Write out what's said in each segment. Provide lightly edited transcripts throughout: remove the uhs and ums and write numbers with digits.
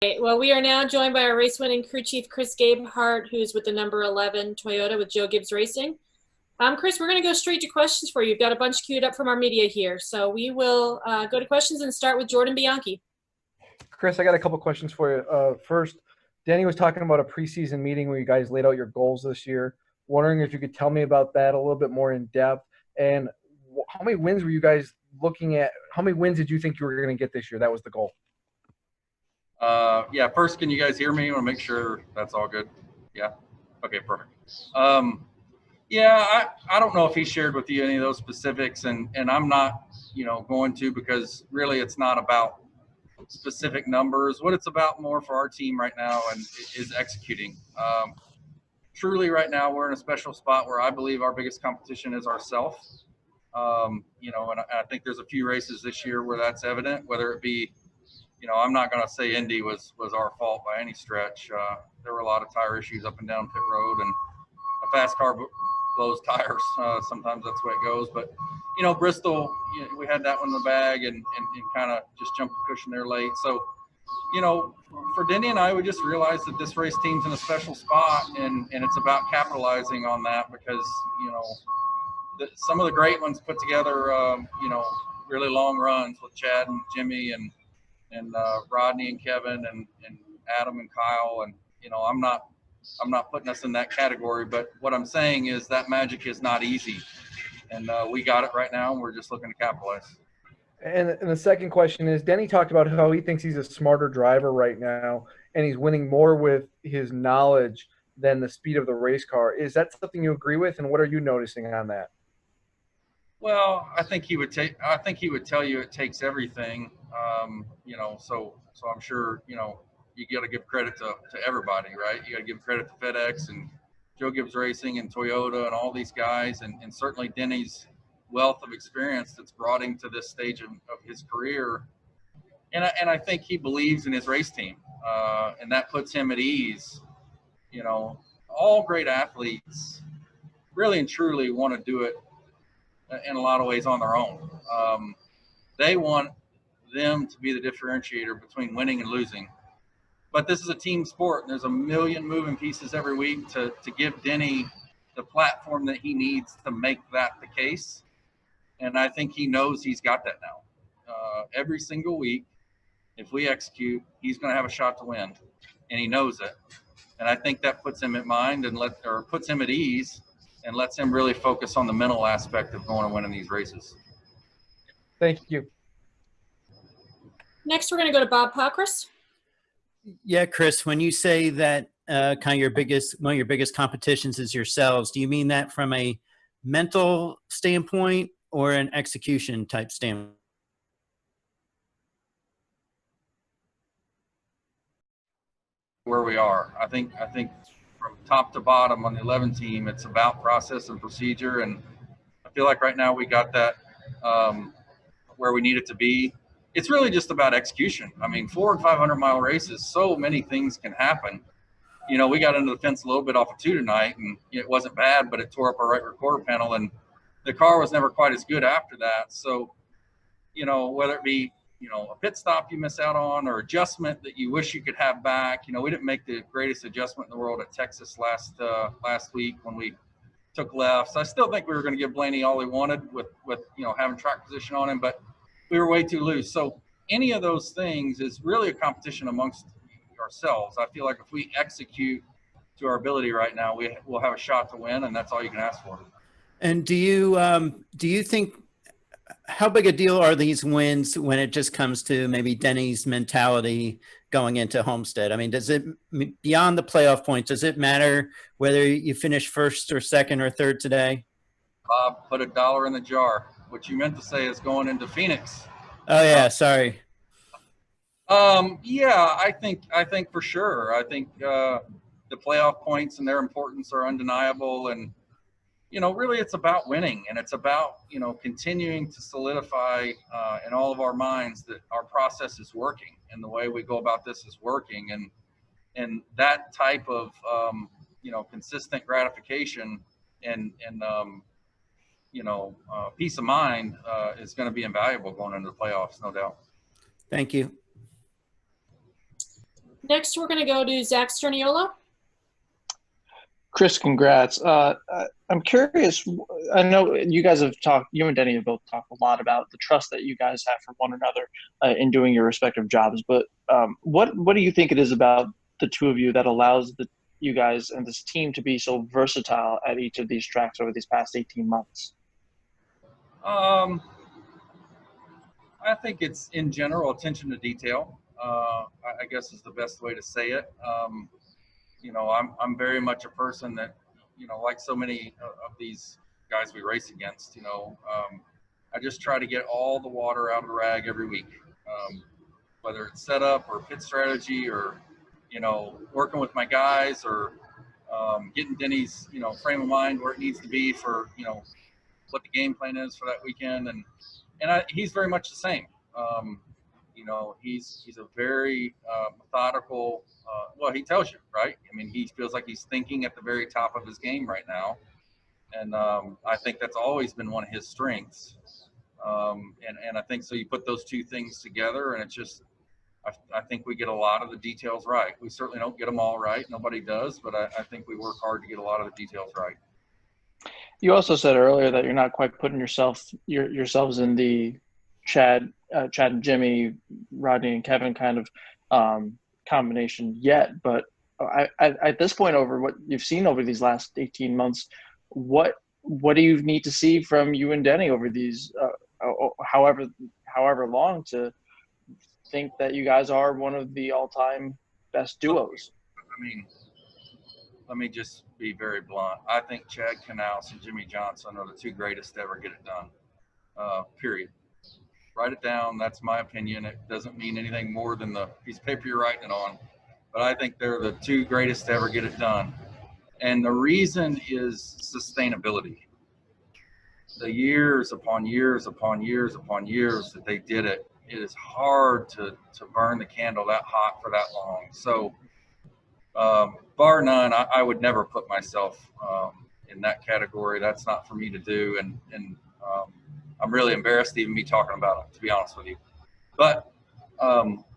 Well, we are now joined by our race-winning crew chief, Chris Gabehart, who's with the number 11 Toyota with Joe Gibbs Racing. Chris, we're going to go straight to questions for you. We've got a bunch queued up from our media here. So we will go to questions and start with Jordan Bianchi. Chris, I got a couple questions for you. First, Danny was talking about a preseason meeting where you guys laid out your goals this year. Wondering if you could tell me about that a little bit more in depth. And how many wins were you guys looking at? How many wins did you think you were going to get this year? That was the goal. Yeah, first, can you guys hear me? I want to make sure that's all good. Yeah? Okay, perfect. Yeah, I don't know if he shared with you any of those specifics, and I'm not, going to, because really it's not about specific numbers. What it's about more for our team right now is executing. Truly right now we're in a special spot where I believe our biggest competition is ourselves. And I think there's a few races this year where that's evident, whether it be, I'm not going to say Indy was our fault by any stretch. There were a lot of tire issues up and down pit road, and a fast car blows tires. Sometimes that's the way it goes. But, Bristol, we had that one in the bag and kind of just jumped the cushion there late. So, for Denny and I, we just realized that this race team's in a special spot, and it's about capitalizing on that because, some of the great ones put together, really long runs with Chad and Jimmy and Rodney and Kevin and Adam and Kyle. And, I'm not putting us in that category, but what I'm saying is that magic is not easy. And we got it right now, and we're just looking to capitalize. And the second question is, Denny talked about how he thinks he's a smarter driver right now, and he's winning more with his knowledge than the speed of the race car. Is that something you agree with, and what are you noticing on that? Well, I think he would tell you it takes everything. So I'm sure, you got to give credit to everybody, right? You got to give credit to FedEx and Joe Gibbs Racing and Toyota and all these guys, and certainly Denny's wealth of experience that's brought him to this stage of his career. And I think he believes in his race team, and that puts him at ease. All great athletes really and truly want to do it in a lot of ways on their own. They want them to be the differentiator between winning and losing. But this is a team sport, and there's a million moving pieces every week to give Denny the platform that he needs to make that the case. And I think he knows he's got that now. Every single week, if we execute, he's going to have a shot to win, and he knows it. And I think that puts him at mind puts him at ease and lets him really focus on the mental aspect of going and winning these races. Thank you. Next, we're going to go to Bob Pockrass. Yeah, Chris, when you say that kind of one of your biggest competitions is yourselves, do you mean that from a mental standpoint or an execution type standpoint? Where we are, I think from top to bottom on the 11 team, it's about process and procedure, and I feel like right now we got that where we need it to be. It's really just about execution. I mean, 400 and 500 mile races, so many things can happen. We got into the fence a little bit off of 2 tonight, and it wasn't bad, but it tore up our right rear quarter panel, and the car was never quite as good after that. So, whether it be, a pit stop you miss out on or adjustment that you wish you could have back. We didn't make the greatest adjustment in the world at Texas last week when we took lefts. I still think we were going to give Blaney all he wanted with having track position on him, but we were way too loose. So any of those things is really a competition amongst ourselves. I feel like if we execute to our ability right now, we'll have a shot to win, and that's all you can ask for. And do you think, how big a deal are these wins when it just comes to maybe Denny's mentality going into Homestead? I mean, does it, beyond the playoff points, does it matter whether you finish first or second or third today? Bob, put $1 in the jar. What you meant to say is going into Phoenix. Oh yeah, sorry. Yeah, I think for sure. I think the playoff points and their importance are undeniable, and really it's about winning, and it's about continuing to solidify in all of our minds that our process is working and the way we go about this is working, and that type of consistent gratification and peace of mind is going to be invaluable going into the playoffs, no doubt. Thank you. Next, we're going to go to Zach Sterniola. Chris, congrats. I'm curious. I know you guys have talked, you and Denny have both talked a lot about the trust that you guys have for one another in doing your respective jobs. But what do you think it is about the two of you that allows you guys and this team to be so versatile at each of these tracks over these past 18 months? I think it's, in general, attention to detail. I guess is the best way to say it. You know, I'm very much a person that, you know, like so many of these guys we race against, you know, I just try to get all the water out of the rag every week, whether it's setup or pit strategy or, you know, working with my guys or getting Denny's, you know, frame of mind where it needs to be for, you know, what the game plan is for that weekend. And he's very much the same. You know, he's a very methodical, well, he tells you, right? I mean, he feels like he's thinking at the very top of his game right now. And I think that's always been one of his strengths. And I think so you put those two things together and it's just, I think we get a lot of the details right. We certainly don't get them all right. Nobody does, but I think we work hard to get a lot of the details right. You also said earlier that you're not quite putting yourselves in the Chad and Jimmy, Rodney and Kevin kind of combination yet. But at this point, over what you've seen over these last 18 months, what do you need to see from you and Denny over these however long to think that you guys are one of the all-time best duos? I mean, let me just be very blunt. I think Chad Knaus and Jimmy Johnson are the two greatest to ever get it done, period. Write it down. That's my opinion. It doesn't mean anything more than the piece of paper you're writing it on. But I think they're the two greatest to ever get it done. And the reason is sustainability. The years upon years upon years upon years that they did it, it is hard to burn the candle that hot for that long. So bar none, I would never put myself in that category. That's not for me to do. And I'm really embarrassed to even be talking about it, to be honest with you. But,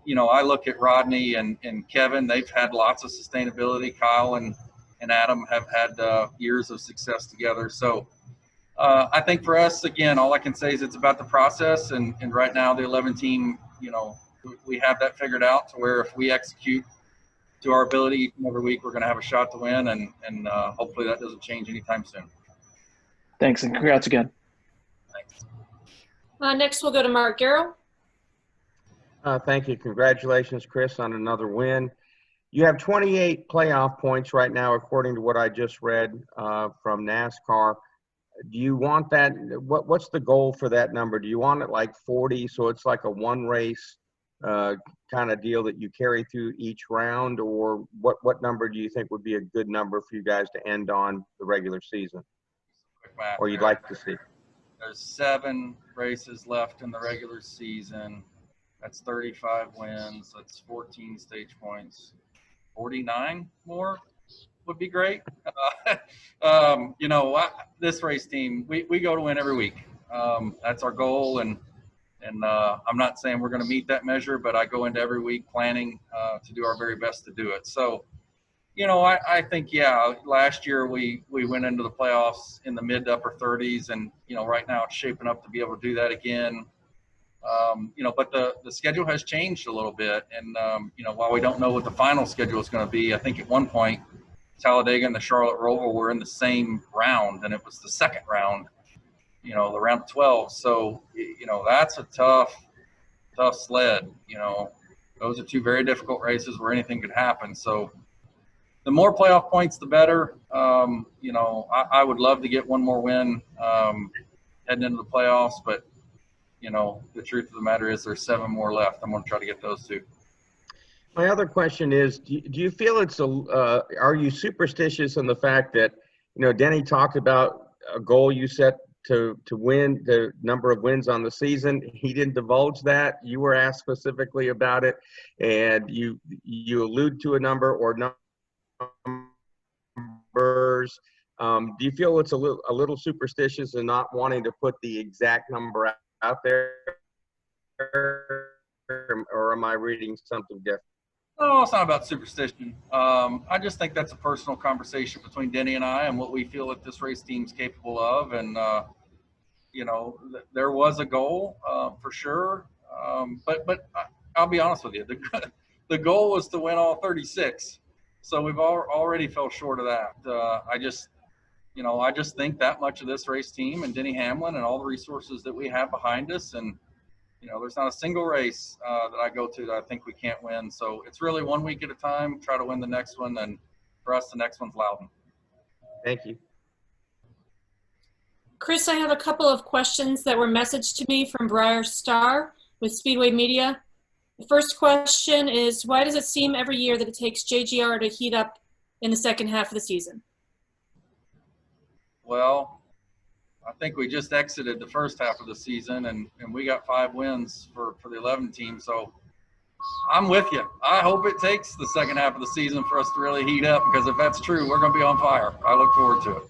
you know, I look at Rodney and Kevin. They've had lots of sustainability. Kyle and Adam have had years of success together. So I think for us, again, all I can say is it's about the process. And right now, the 11 team, you know, we have that figured out to where if we execute to our ability each and every week, we're going to have a shot to win. And hopefully that doesn't change anytime soon. Thanks, and congrats again. Thanks. Next, we'll go to Mark Garrow. Thank you. Congratulations, Chris, on another win. You have 28 playoff points right now, according to what I just read from NASCAR. Do you want that? What's the goal for that number? Do you want it like 40, so it's like a one race kind of deal that you carry through each round, or what number do you think would be a good number for you guys to end on the regular season, or you'd like to see? There's 7 races left in the regular season. That's 35 wins. That's 14 stage points. 49 more would be great. You know, this race team, we go to win every week. That's our goal, and I'm not saying we're going to meet that measure, but I go into every week planning to do our very best to do it. So, you know, I think, yeah, last year we went into the playoffs in the mid to upper 30s, and, you know, right now it's shaping up to be able to do that again. You know, but the schedule has changed a little bit. And, you know, while we don't know what the final schedule is going to be, I think at one point Talladega and the Charlotte Roval were in the same round, and it was the second round, you know, the round of 12. So, you know, that's a tough sled. You know, those are 2 very difficult races where anything could happen. So the more playoff points, the better. You know, I would love to get one more win heading into the playoffs, but, you know, the truth of the matter is there's 7 more left. I'm going to try to get those 2. My other question is, do you feel it's are you superstitious in the fact that, you know, Denny talked about a goal you set to win the number of wins on the season? He didn't divulge that. You were asked specifically about it, and you allude to a number or numbers. Do you feel it's a little superstitious in not wanting to put the exact number out there, or am I reading something different? Oh, it's not about superstition. I just think that's a personal conversation between Denny and I and what we feel that this race team's capable of. And, there was a goal for sure. I'll be honest with you. The goal was to win all 36. So we've already fell short of that. I just think that much of this race team and Denny Hamlin and all the resources that we have behind us. And, there's not a single race that I go to that I think we can't win. So it's really 1 week at a time, try to win the next one. And for us, the next one's Loudon. Thank you. Chris, I have a couple of questions that were messaged to me from Briar Starr with Speedway Media. The first question is, why does it seem every year that it takes JGR to heat up in the second half of the season? Well, I think we just exited the first half of the season and we got 5 wins for the 11 team. So I'm with you. I hope it takes the second half of the season for us to really heat up, because if that's true, we're going to be on fire. I look forward to it.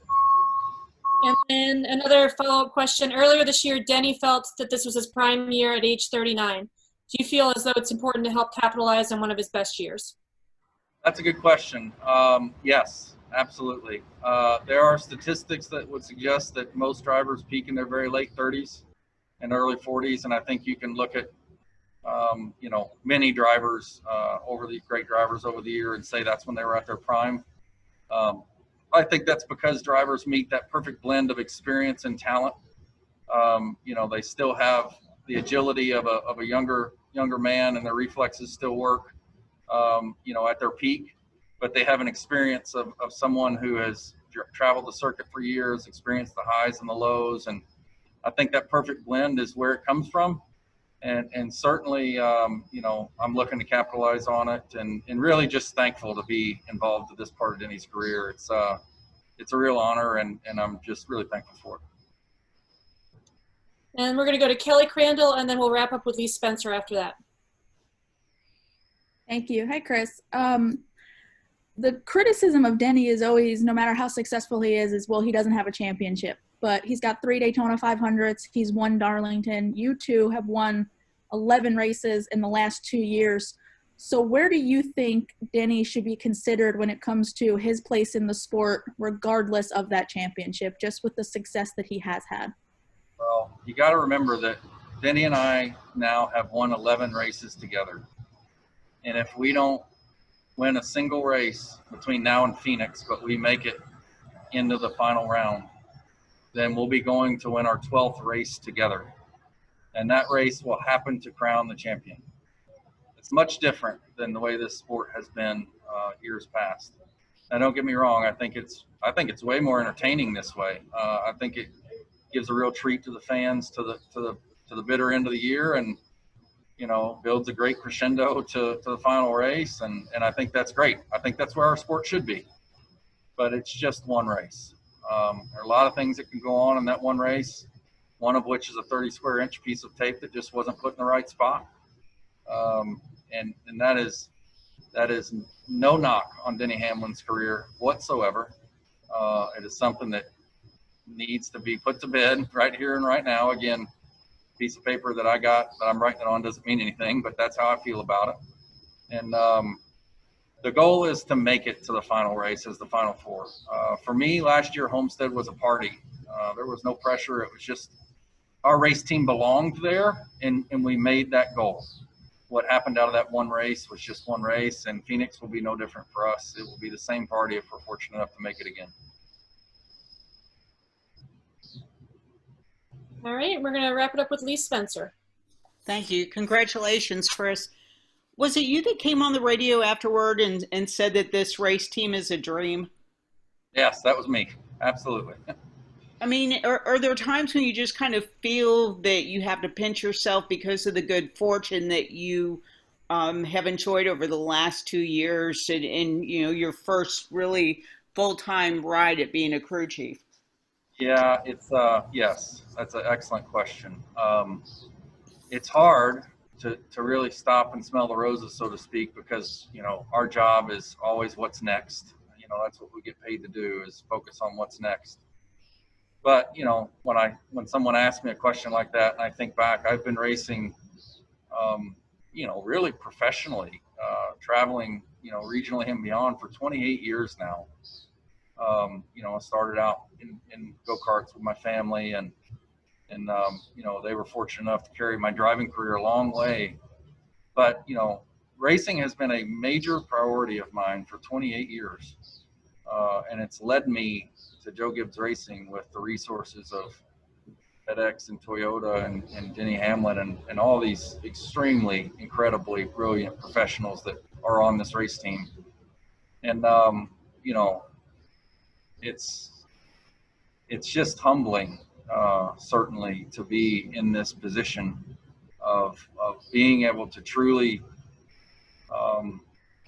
And then another follow-up question. Earlier this year, Denny felt that this was his prime year at age 39. Do you feel as though it's important to help capitalize on one of his best years? That's a good question. Yes, absolutely. There are statistics that would suggest that most drivers peak in their very late 30s and early 40s. And I think you can look at, many drivers, great drivers over the year and say that's when they were at their prime. I think that's because drivers meet that perfect blend of experience and talent. They still have the agility of a younger man, and their reflexes still work, at their peak, but they have an experience of someone who has traveled the circuit for years, experienced the highs and the lows. And I think that perfect blend is where it comes from. And certainly, I'm looking to capitalize on it, and really just thankful to be involved in this part of Denny's career. It's a real honor, and I'm just really thankful for it. And we're going to go to Kelly Crandall, and then we'll wrap up with Lee Spencer after that. Thank you. Hi, Chris. The criticism of Denny is always, no matter how successful he is, well, he doesn't have a championship. But he's got 3 Daytona 500s. He's won Darlington. You two have won 11 races in the last 2 years. So where do you think Denny should be considered when it comes to his place in the sport, regardless of that championship, just with the success that he has had? Well, you got to remember that Denny and I now have won 11 races together. And if we don't win a single race between now and Phoenix, but we make it into the final round, then we'll be going to win our 12th race together. And that race will happen to crown the champion. It's much different than the way this sport has been years past. Now, don't get me wrong. I think it's way more entertaining this way. I think it gives a real treat to the fans to the bitter end of the year, and builds a great crescendo to the final race. And I think that's great. I think that's where our sport should be. But it's just one race. There are a lot of things that can go on in that one race, one of which is a 30 square inch piece of tape that just wasn't put in the right spot. And that is no knock on Denny Hamlin's career whatsoever. It is something that needs to be put to bed right here and right now. Again, piece of paper that I got that I'm writing it on doesn't mean anything, but that's how I feel about it. And the goal is to make it to the final race as the Final Four. For me, last year, Homestead was a party. There was no pressure. It was just our race team belonged there, and we made that goal. What happened out of that one race was just one race, and Phoenix will be no different for us. It will be the same party if we're fortunate enough to make it again. All right, we're going to wrap it up with Lee Spencer. Thank you. Congratulations, Chris. Was it you that came on the radio afterward and said that this race team is a dream? Yes, that was me. Absolutely. I mean, are there times when you just kind of feel that you have to pinch yourself because of the good fortune that you have enjoyed over the last 2 years and your first really full-time ride at being a crew chief? Yeah, yes, that's an excellent question. It's hard to really stop and smell the roses, so to speak, because, our job is always what's next. That's what we get paid to do, is focus on what's next. But, when someone asks me a question like that, and I think back, I've been racing, really professionally traveling, you know, regionally and beyond for 28 years now. You know, I started out in go-karts with my family, and you know, they were fortunate enough to carry my driving career a long way. But, you know, racing has been a major priority of mine for 28 years. And it's led me to Joe Gibbs Racing with the resources of FedEx and Toyota and Denny Hamlin and all these extremely, incredibly brilliant professionals that are on this race team. And, you know, it's just humbling, certainly, to be in this position of being able to truly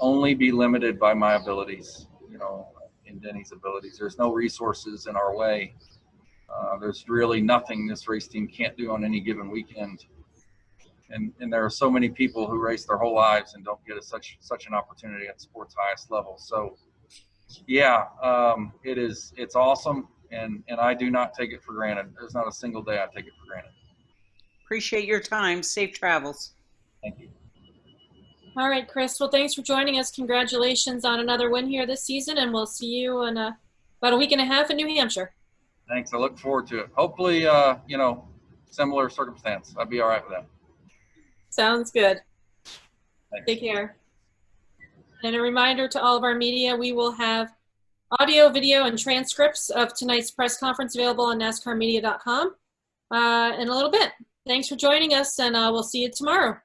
only be limited by my abilities, you know, in Denny's abilities. There's no resources in our way. There's really nothing this race team can't do on any given weekend. And there are so many people who race their whole lives and don't get such an opportunity at sport's highest level. So yeah, it's awesome. And I do not take it for granted. There's not a single day I take it for granted. Appreciate your time. Safe travels. Thank you. All right, Chris. Well, thanks for joining us. Congratulations on another win here this season, and we'll see you in about a week and a half in New Hampshire. Thanks. I look forward to it. Hopefully, you know, similar circumstance. I'd be all right with that. Sounds good. Thanks. Take care. And a reminder to all of our media, we will have audio, video, and transcripts of tonight's press conference available on NASCARmedia.com in a little bit. Thanks for joining us, and we'll see you tomorrow.